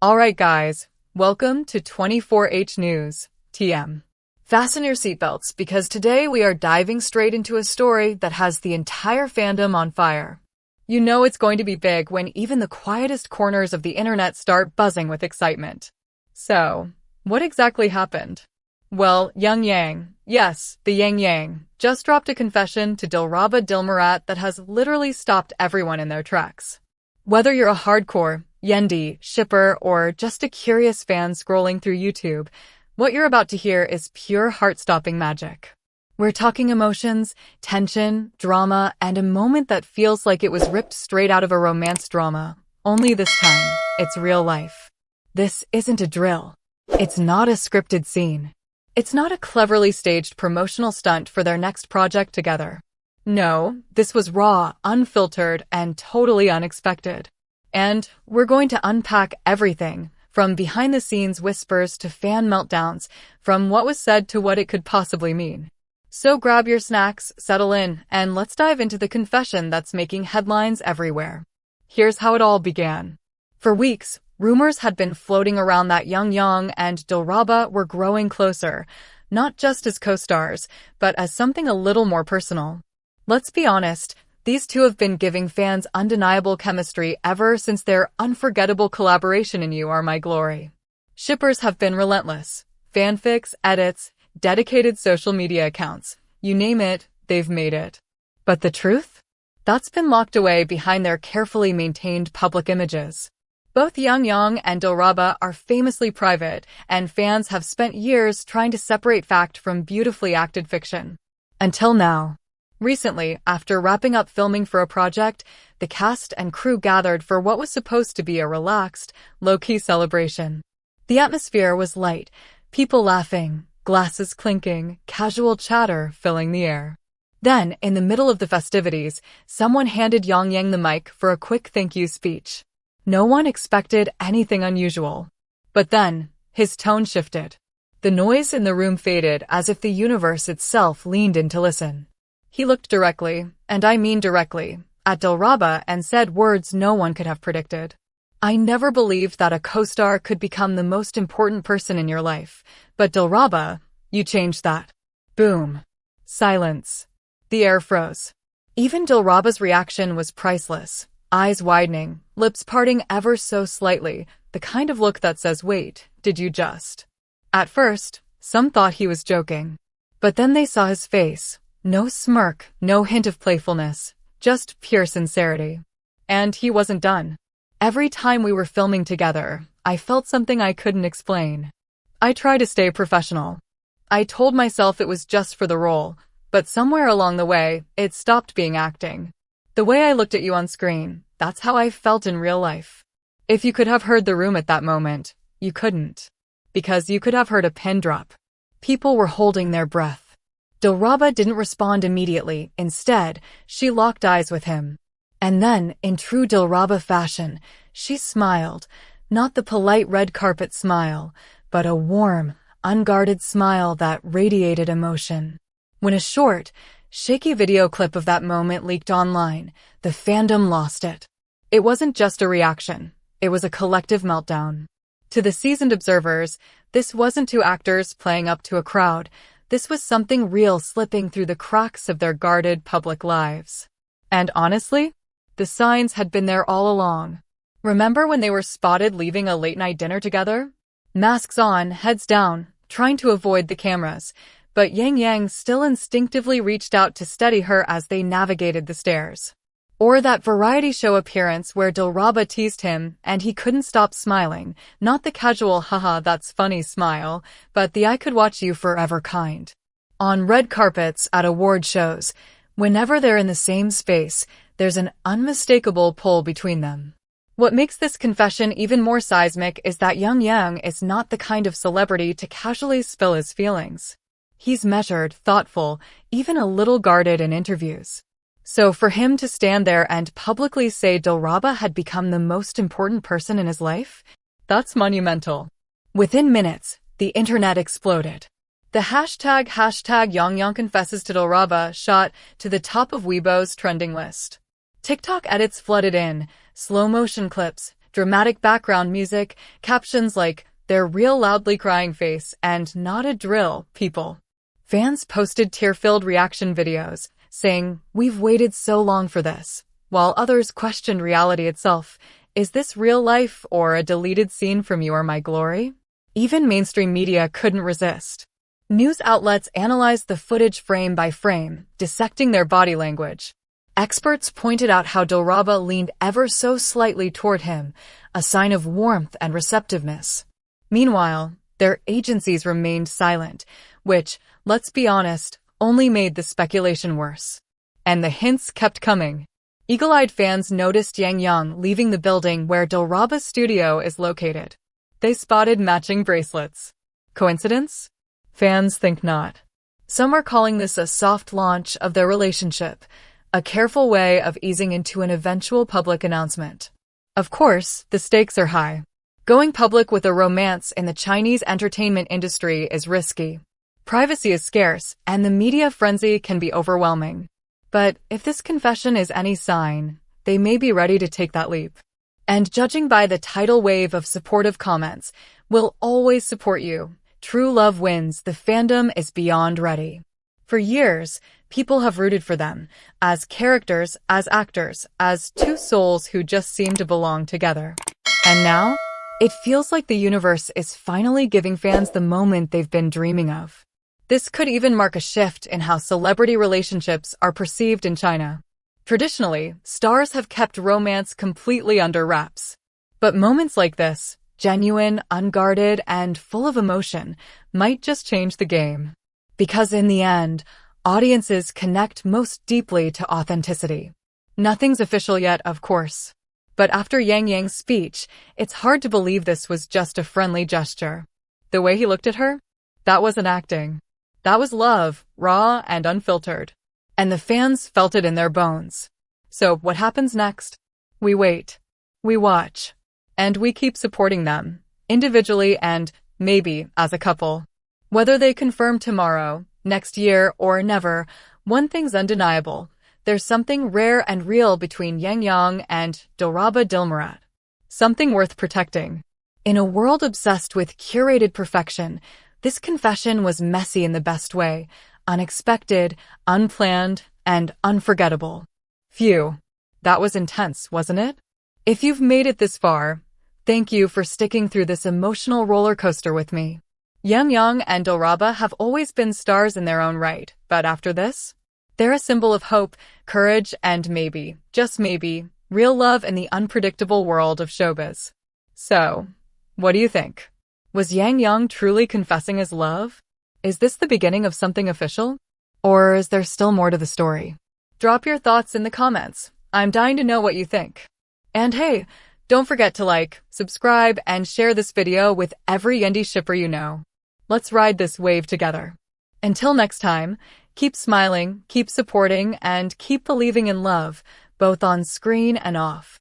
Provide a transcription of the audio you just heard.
Alright guys, welcome to 24H News, TM. Fasten your seatbelts because today we are diving straight into a story that has the entire fandom on fire. You know it's going to be big when even the quietest corners of the internet start buzzing with excitement. So, what exactly happened? Well, yes, the Yang Yang, just dropped a confession to Dilraba Dilmurat that has literally stopped everyone in their tracks. Whether you're a hardcore Yandi shipper or just a curious fan scrolling through YouTube, what you're about to hear is pure heart-stopping magic. We're talking emotions, tension, drama, and a moment that feels like it was ripped straight out of a romance drama. Only this time, it's real life. This isn't a drill. It's not a scripted scene. It's not a cleverly staged promotional stunt for their next project together. No, this was raw, unfiltered, and totally unexpected. And we're going to unpack everything, from behind-the-scenes whispers to fan meltdowns, from what was said to what it could possibly mean. So grab your snacks, settle in, and let's dive into the confession that's making headlines everywhere. Here's how it all began. For weeks, rumors had been floating around that Yang Yang and Dilraba were growing closer, not just as co-stars, but as something a little more personal. Let's be honest, these two have been giving fans undeniable chemistry ever since their unforgettable collaboration in You Are My Glory. Shippers have been relentless. Fanfics, edits, dedicated social media accounts. You name it, they've made it. But the truth? That's been locked away behind their carefully maintained public images. Both Yang Yang and Dilraba are famously private, and fans have spent years trying to separate fact from beautifully acted fiction. Until now. Recently, after wrapping up filming for a project, the cast and crew gathered for what was supposed to be a relaxed, low-key celebration. The atmosphere was light, people laughing, glasses clinking, casual chatter filling the air. Then, in the middle of the festivities, someone handed Yang Yang the mic for a quick thank you speech. No one expected anything unusual. But then, his tone shifted. The noise in the room faded as if the universe itself leaned in to listen. He looked directly, and I mean directly, at Dilraba and said words no one could have predicted. I never believed that a co-star could become the most important person in your life, but Dilraba, you changed that. Boom. Silence. The air froze. Even Dilraba's reaction was priceless, eyes widening, lips parting ever so slightly, the kind of look that says, wait, did you just? At first, some thought he was joking. But then they saw his face. No smirk, no hint of playfulness, just pure sincerity. And he wasn't done. Every time we were filming together, I felt something I couldn't explain. I tried to stay professional. I told myself it was just for the role, but somewhere along the way, it stopped being acting. The way I looked at you on screen, that's how I felt in real life. If you could have heard the room at that moment, you couldn't. Because you could have heard a pin drop. People were holding their breath. Dilraba didn't respond immediately. Instead, she locked eyes with him. And then, in true Dilraba fashion, she smiled. Not the polite red carpet smile, but a warm, unguarded smile that radiated emotion. When a short, shaky video clip of that moment leaked online, the fandom lost it. It wasn't just a reaction. It was a collective meltdown. To the seasoned observers, this wasn't two actors playing up to a crowd. This was something real slipping through the cracks of their guarded public lives. And honestly, the signs had been there all along. Remember when they were spotted leaving a late-night dinner together? Masks on, heads down, trying to avoid the cameras, but Yang Yang still instinctively reached out to steady her as they navigated the stairs. Or that variety show appearance where Dilraba teased him and he couldn't stop smiling, not the casual haha that's funny smile, but the I could watch you forever kind. On red carpets at award shows, whenever they're in the same space, there's an unmistakable pull between them. What makes this confession even more seismic is that Yang Yang is not the kind of celebrity to casually spill his feelings. He's measured, thoughtful, even a little guarded in interviews. So for him to stand there and publicly say Dilraba had become the most important person in his life, that's monumental. Within minutes, the internet exploded. The hashtag Yang Yang confesses to Dilraba shot to the top of Weibo's trending list. TikTok edits flooded in, slow-motion clips, dramatic background music, captions like, "Their real loudly crying face," and "Not a drill, people." Fans posted tear-filled reaction videos, saying, "We've waited so long for this," while others questioned reality itself. Is this real life or a deleted scene from You Are My Glory? Even mainstream media couldn't resist. News outlets analyzed the footage frame by frame, dissecting their body language. Experts pointed out how Dilraba leaned ever so slightly toward him, a sign of warmth and receptiveness. Meanwhile, their agencies remained silent, which, let's be honest, only made the speculation worse. And the hints kept coming. Eagle-eyed fans noticed Yang Yang leaving the building where Dilraba's studio is located. They spotted matching bracelets. Coincidence? Fans think not. Some are calling this a soft launch of their relationship, a careful way of easing into an eventual public announcement. Of course, the stakes are high. Going public with a romance in the Chinese entertainment industry is risky. Privacy is scarce, and the media frenzy can be overwhelming. But if this confession is any sign, they may be ready to take that leap. And judging by the tidal wave of supportive comments, "We'll always support you. True love wins. The fandom is beyond ready." For years, people have rooted for them, as characters, as actors, as two souls who just seem to belong together. And now, it feels like the universe is finally giving fans the moment they've been dreaming of. This could even mark a shift in how celebrity relationships are perceived in China. Traditionally, stars have kept romance completely under wraps. But moments like this, genuine, unguarded, and full of emotion, might just change the game. Because in the end, audiences connect most deeply to authenticity. Nothing's official yet, of course. But after Yang Yang's speech, it's hard to believe this was just a friendly gesture. The way he looked at her? That wasn't acting. That was love, raw and unfiltered. And the fans felt it in their bones. So what happens next? We wait. We watch. And we keep supporting them, individually and, maybe, as a couple. Whether they confirm tomorrow, next year, or never, one thing's undeniable. There's something rare and real between Yang Yang and Dilraba Dilmurat. Something worth protecting. In a world obsessed with curated perfection, this confession was messy in the best way, unexpected, unplanned, and unforgettable. Phew. That was intense, wasn't it? If you've made it this far, thank you for sticking through this emotional roller coaster with me. Yang Yang and Dilraba have always been stars in their own right, but after this, they're a symbol of hope, courage, and maybe, just maybe, real love in the unpredictable world of showbiz. So, what do you think? Was Yang Yang truly confessing his love? Is this the beginning of something official? Or is there still more to the story? Drop your thoughts in the comments. I'm dying to know what you think. And hey, don't forget to like, subscribe, and share this video with every Yandi shipper you know. Let's ride this wave together. Until next time, keep smiling, keep supporting, and keep believing in love, both on screen and off.